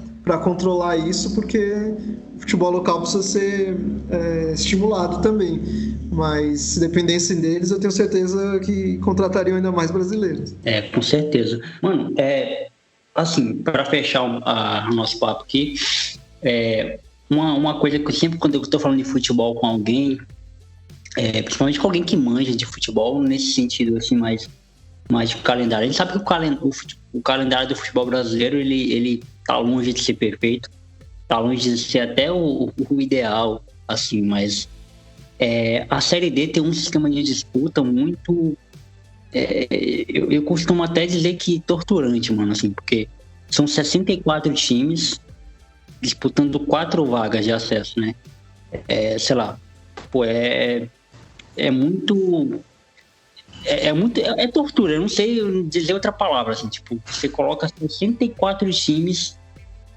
Speaker 2: controlar isso, porque o futebol local precisa ser estimulado também. Mas se dependessem deles, eu tenho certeza que contratariam ainda mais brasileiros.
Speaker 3: Com certeza. Mano, assim, para fechar o nosso papo aqui, uma coisa que eu sempre, quando eu estou falando de futebol com alguém, principalmente com alguém que manja de futebol, nesse sentido, assim, mais de calendário, a gente sabe que o calendário do futebol brasileiro, ele tá longe de ser perfeito, tá longe de ser até o ideal, assim, mas a Série D tem um sistema de disputa muito... eu costumo até dizer que torturante, mano, assim, porque são 64 times disputando 4 vagas de acesso, né? Sei lá, pô, é tortura, eu não sei dizer outra palavra, assim, tipo, você coloca 64 times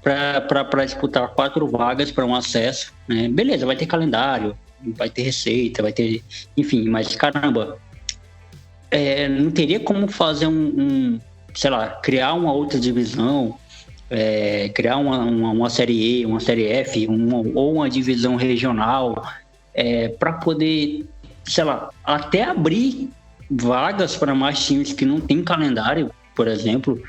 Speaker 3: para disputar 4 vagas para um acesso, né? Beleza, vai ter calendário, vai ter receita, vai ter, enfim, mas caramba, não teria como fazer sei lá, criar uma outra divisão, criar uma série E, uma série F, ou uma divisão regional, para poder, sei lá, até abrir vagas para mais times que não tem calendário, por exemplo.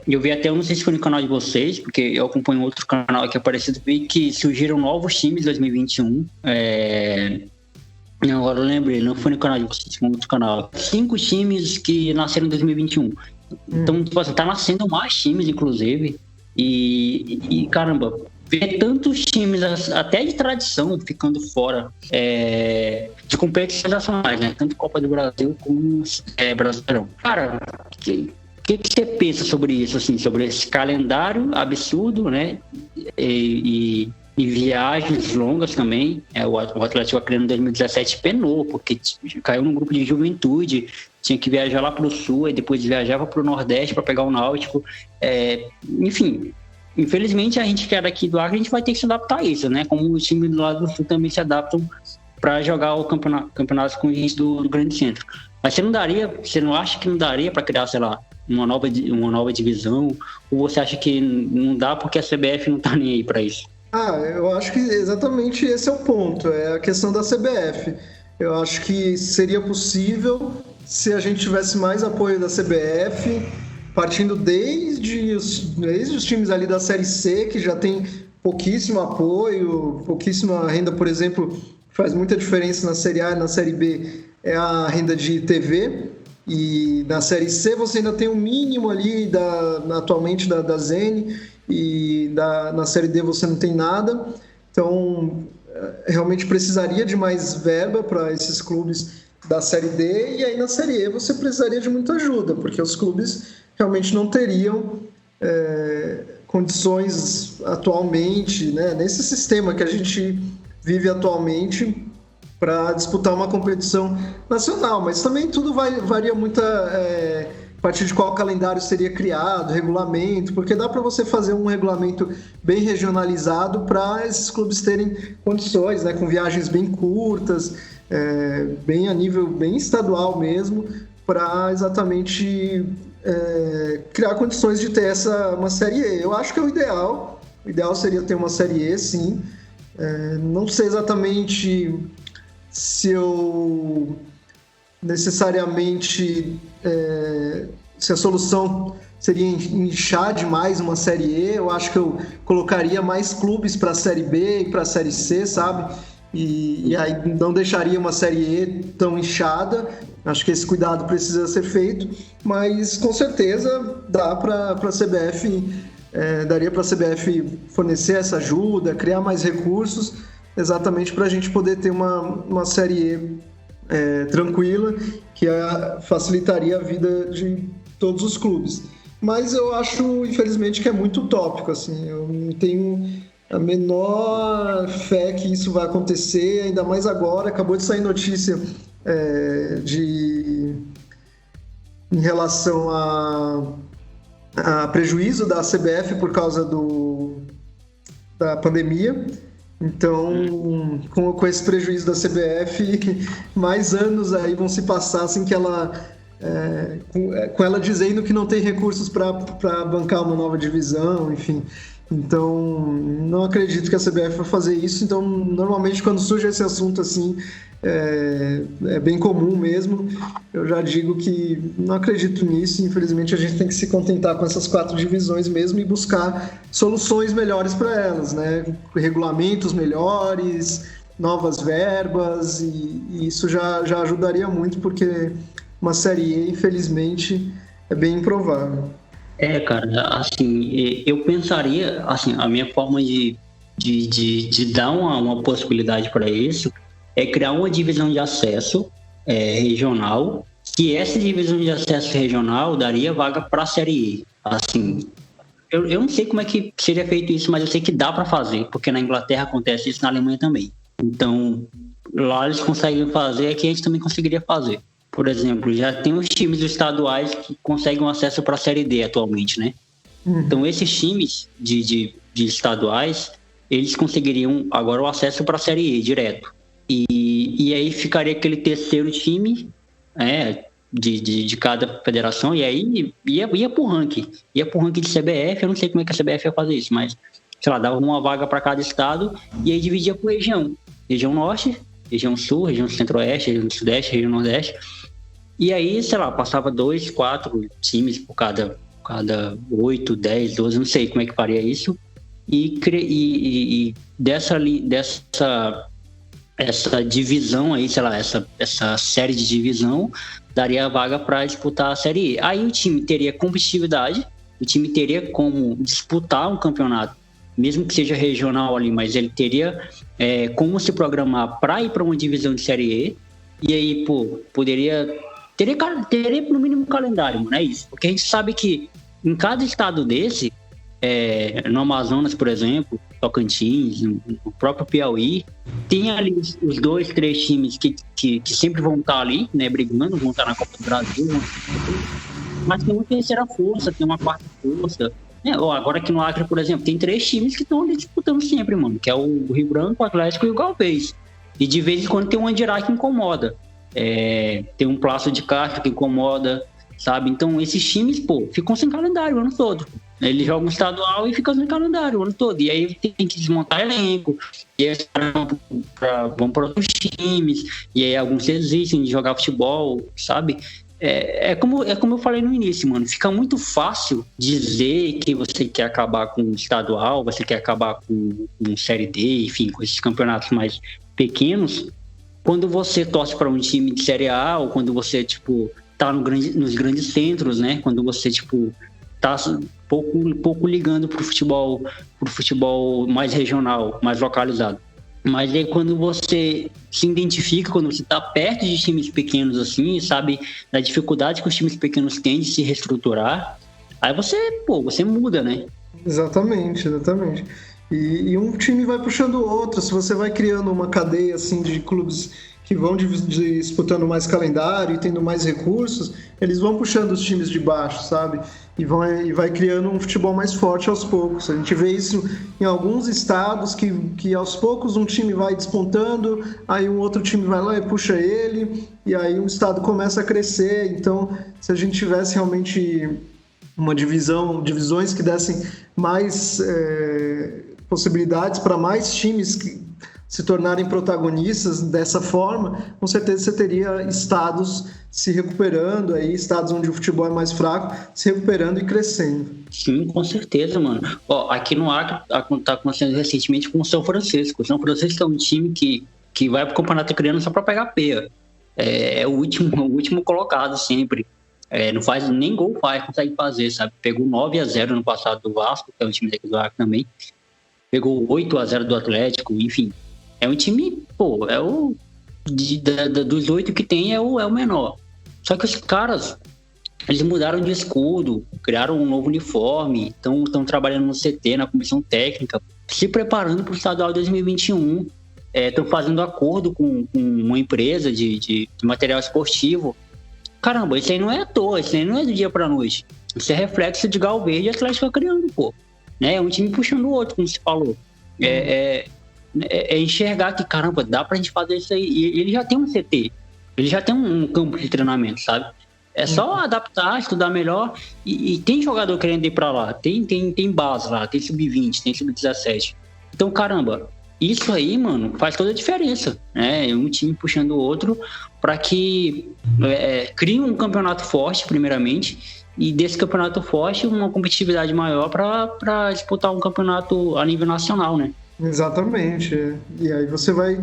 Speaker 3: Eu vi até, eu não sei se foi no canal de vocês, porque eu acompanho outro canal aqui parecido, vi que surgiram novos times em 2021. Agora eu lembrei, não foi no canal de vocês, foi no outro canal. 5 times que nasceram em 2021. Então, tipo assim, tá nascendo mais times, inclusive. E caramba, ver tantos times, até de tradição, ficando fora de competições nacionais, né? Tanto Copa do Brasil como Brasileirão. Cara, o que você pensa sobre isso, assim, sobre esse calendário absurdo, né? E e viagens longas também. O Atlético Acreano em 2017 penou, porque caiu num grupo de juventude, tinha que viajar lá para o sul, e depois viajava para o Nordeste para pegar o Náutico. Enfim, infelizmente a gente que é daqui do Acre, a gente vai ter que se adaptar a isso, né? Como os times do lado do sul também se adaptam para jogar o campeonato com gente do Grande Centro. Mas você não acha que não daria para criar, sei lá, uma nova divisão? Ou você acha que não dá porque a CBF não está nem aí para isso?
Speaker 2: Eu acho que exatamente esse é o ponto, é a questão da CBF. Eu acho que seria possível se a gente tivesse mais apoio da CBF, partindo desde os times ali da Série C, que já tem pouquíssimo apoio, pouquíssima renda, por exemplo, faz muita diferença na Série A e na Série B, é a renda de TV, e na Série C você ainda tem um mínimo ali atualmente da Zene, e na Série D você não tem nada. Então realmente precisaria de mais verba para esses clubes da Série D, e aí na Série E você precisaria de muita ajuda, porque os clubes realmente não teriam condições atualmente, né, nesse sistema que a gente vive atualmente, para disputar uma competição nacional. Mas também tudo varia muito a partir de qual calendário seria criado, regulamento, porque dá para você fazer um regulamento bem regionalizado para esses clubes terem condições, né, com viagens bem curtas, bem a nível bem estadual mesmo, para exatamente criar condições de ter uma Série E. Eu acho que é o ideal seria ter uma Série E, sim. Não sei exatamente se eu necessariamente se a solução seria inchar demais uma Série E. Eu acho que eu colocaria mais clubes para a Série B e para a Série C, sabe? E aí não deixaria uma Série E tão inchada. Acho que esse cuidado precisa ser feito, mas com certeza dá para a CBF, daria para a CBF fornecer essa ajuda, criar mais recursos, exatamente para a gente poder ter uma Série E tranquila, que facilitaria a vida de todos os clubes. Mas eu acho, infelizmente, que é muito utópico, assim. Eu não tenho a menor fé que isso vai acontecer, ainda mais agora. Acabou de sair notícia em relação a prejuízo da CBF por causa da pandemia. Então, com esse prejuízo da CBF, mais anos aí vão se passar sem que ela... com ela dizendo que não tem recursos para bancar uma nova divisão, enfim. Então, não acredito que a CBF vai fazer isso. Então, normalmente, quando surge esse assunto assim, é bem comum mesmo. Eu já digo que não acredito nisso. Infelizmente, a gente tem que se contentar com essas 4 divisões mesmo e buscar soluções melhores para elas, né? Regulamentos melhores, novas verbas, e isso já ajudaria muito, porque uma Série E, infelizmente, é bem improvável.
Speaker 3: Cara, assim, eu pensaria, assim, a minha forma de dar uma possibilidade para isso é criar uma divisão de acesso regional, que essa divisão de acesso regional daria vaga para a Série E. Assim, eu não sei como é que seria feito isso, mas eu sei que dá para fazer, porque na Inglaterra acontece isso, na Alemanha também. Então, lá eles conseguem fazer, aqui a gente também conseguiria fazer. Por exemplo, já tem os times estaduais que conseguem acesso para a Série D atualmente, né? Então, esses times de estaduais, eles conseguiriam agora o acesso para a Série E direto. E aí ficaria aquele terceiro time de cada federação, e aí ia pro ranking. Ia pro ranking de CBF, eu não sei como é que a CBF ia fazer isso, mas, sei lá, dava uma vaga para cada estado e aí dividia por região. Região Norte, região Sul, região Centro-Oeste, região Sudeste, região Nordeste. E aí, sei lá, passava 2, 4 times por cada 8, 10, 12, não sei como é que faria isso. E dessa divisão aí, sei lá, essa série de divisão daria vaga para disputar a Série E. Aí o time teria competitividade, o time teria como disputar um campeonato, mesmo que seja regional ali, mas ele teria como se programar para ir para uma divisão de Série E. E aí, teria no mínimo um calendário, não é isso? Porque a gente sabe que em cada estado desse no Amazonas, por exemplo, Tocantins, no próprio Piauí, tem ali os 2, 3 times que sempre vão estar ali, né, brigando, vão estar na Copa do Brasil, mas tem uma terceira força, tem uma quarta força. Agora aqui no Acre, por exemplo, tem 3 times que estão ali disputando sempre, mano, que é o Rio Branco, o Atlético e o Galvez. E de vez em quando tem um Andirá que incomoda. Tem um Plácio de Castro que incomoda, sabe? Então esses times, ficam sem calendário o ano todo. Eles jogam estadual e ficam sem calendário o ano todo. E aí tem que desmontar elenco. E aí vão para outros times. E aí alguns desistem de jogar futebol, sabe? Como eu falei no início, mano. Fica muito fácil dizer que você quer acabar com o estadual, você quer acabar com Série D, enfim, com esses campeonatos mais pequenos, quando você torce para um time de Série A ou quando você, tá nos grandes centros, né? Quando você, tá pouco ligando pro futebol mais regional, mais localizado. Mas aí quando você se identifica, quando você tá perto de times pequenos assim, sabe da dificuldade que os times pequenos têm de se reestruturar, aí você muda, né?
Speaker 2: Exatamente. E um time vai puxando o outro, se você vai criando uma cadeia assim de clubes que vão disputando mais calendário e tendo mais recursos, eles vão puxando os times de baixo, sabe? E vai criando um futebol mais forte aos poucos. A gente vê isso em alguns estados que aos poucos um time vai despontando, aí um outro time vai lá e puxa ele, e aí o estado começa a crescer. Então, se a gente tivesse realmente uma divisões que dessem mais possibilidades para mais times se tornarem protagonistas dessa forma, com certeza você teria estados se recuperando, aí, estados onde o futebol é mais fraco, se recuperando e crescendo.
Speaker 3: Sim, com certeza, mano. Aqui no Acre está acontecendo recentemente com o São Francisco. O São Francisco é um time que vai para o campeonato criando só para pegar peia. É o último colocado sempre. Não faz nem gol, consegue fazer, sabe? Pegou 9-0 no passado do Vasco, que é um time daqui do Acre também. Pegou 8-0 do Atlético, enfim. É um time, dos 8 que tem é o menor. Só que os caras, eles mudaram de escudo, criaram um novo uniforme, estão trabalhando no CT, na comissão técnica, se preparando para o estadual 2021. Estão fazendo acordo com uma empresa de material esportivo. Caramba, isso aí não é à toa, isso aí não é do dia para noite. Isso é reflexo de Galvez e Atlético Acreano, né? Um time puxando o outro, como se falou. Enxergar que, caramba, dá pra gente fazer isso aí. E ele já tem um CT, ele já tem um campo de treinamento, sabe? É só adaptar, estudar melhor. E tem jogador querendo ir pra lá, tem base lá, tem sub-20, tem sub-17. Então, caramba, isso aí, mano, faz toda a diferença, né? Um time puxando o outro para que crie um campeonato forte, primeiramente, e desse campeonato forte uma competitividade maior para disputar um campeonato a nível nacional, né?
Speaker 2: Exatamente. E aí você vai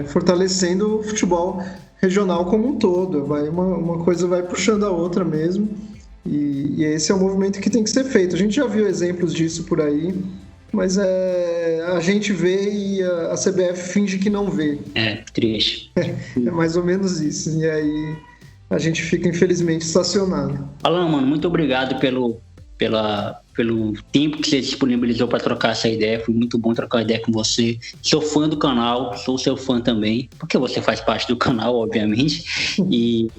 Speaker 2: fortalecendo o futebol regional como um todo. Uma coisa vai puxando a outra mesmo. E esse é o movimento que tem que ser feito. A gente já viu exemplos disso por aí, mas a gente vê e a CBF finge que não vê.
Speaker 3: Triste.
Speaker 2: É mais ou menos isso. E aí a gente fica, infelizmente, estacionado.
Speaker 3: Alan, mano, muito obrigado pelo tempo que você disponibilizou para trocar essa ideia. Foi muito bom trocar ideia com você. Sou fã do canal, sou seu fã também, porque você faz parte do canal, obviamente. E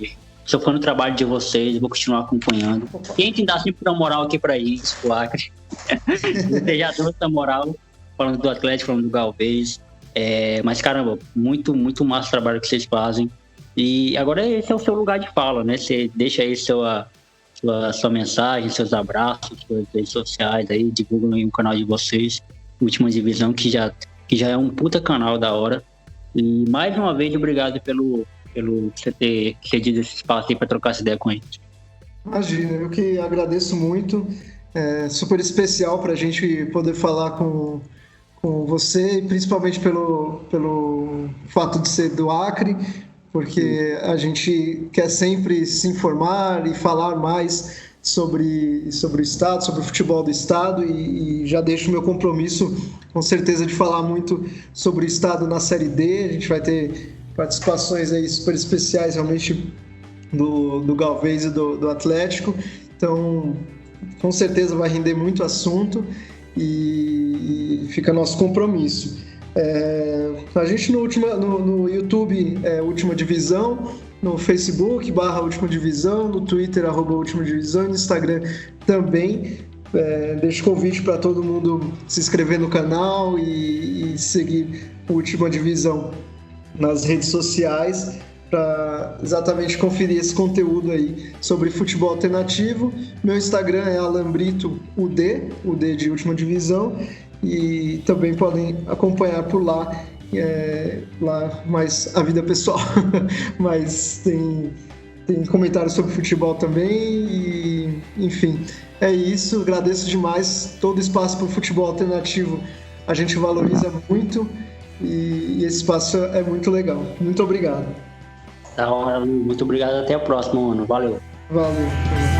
Speaker 3: sou fã do trabalho de vocês, vou continuar acompanhando. Tentem dar sempre uma moral aqui pra gente, o Acre. Você já deu essa moral, falando do Atlético, falando do Galvez. Mas, caramba, muito, muito massa o trabalho que vocês fazem. E agora esse é o seu lugar de fala, né? Você deixa aí sua mensagem, seus abraços, suas redes sociais aí, divulgam aí o canal de vocês, Última Divisão, que já é um puta canal da hora. E mais uma vez, obrigado pelo você ter cedido esse espaço aí para trocar essa ideia com a gente.
Speaker 2: Imagina, eu que agradeço muito. É super especial para a gente poder falar com você, principalmente pelo fato de ser do Acre, porque a gente quer sempre se informar e falar mais sobre o Estado, sobre o futebol do Estado, e já deixo o meu compromisso, com certeza, de falar muito sobre o Estado na Série D. A gente vai ter participações aí super especiais, realmente, do Galvez e do Atlético. Então, com certeza vai render muito assunto e fica nosso compromisso. A gente no YouTube Última Divisão, no Facebook /Última Divisão, no Twitter @Última Divisão e no Instagram também. Deixo convite para todo mundo se inscrever no canal e seguir a Última Divisão nas redes sociais para exatamente conferir esse conteúdo aí sobre futebol alternativo. Meu Instagram é alambritoud, o D de Última Divisão, e também podem acompanhar por lá, lá mais a vida pessoal, mas tem comentários sobre futebol também e, enfim, é isso. Agradeço demais todo o espaço para o futebol alternativo, a gente valoriza muito e esse espaço é muito legal. Muito obrigado.
Speaker 3: Tá, muito obrigado, até a próxima, mano. Valeu.
Speaker 2: Valeu.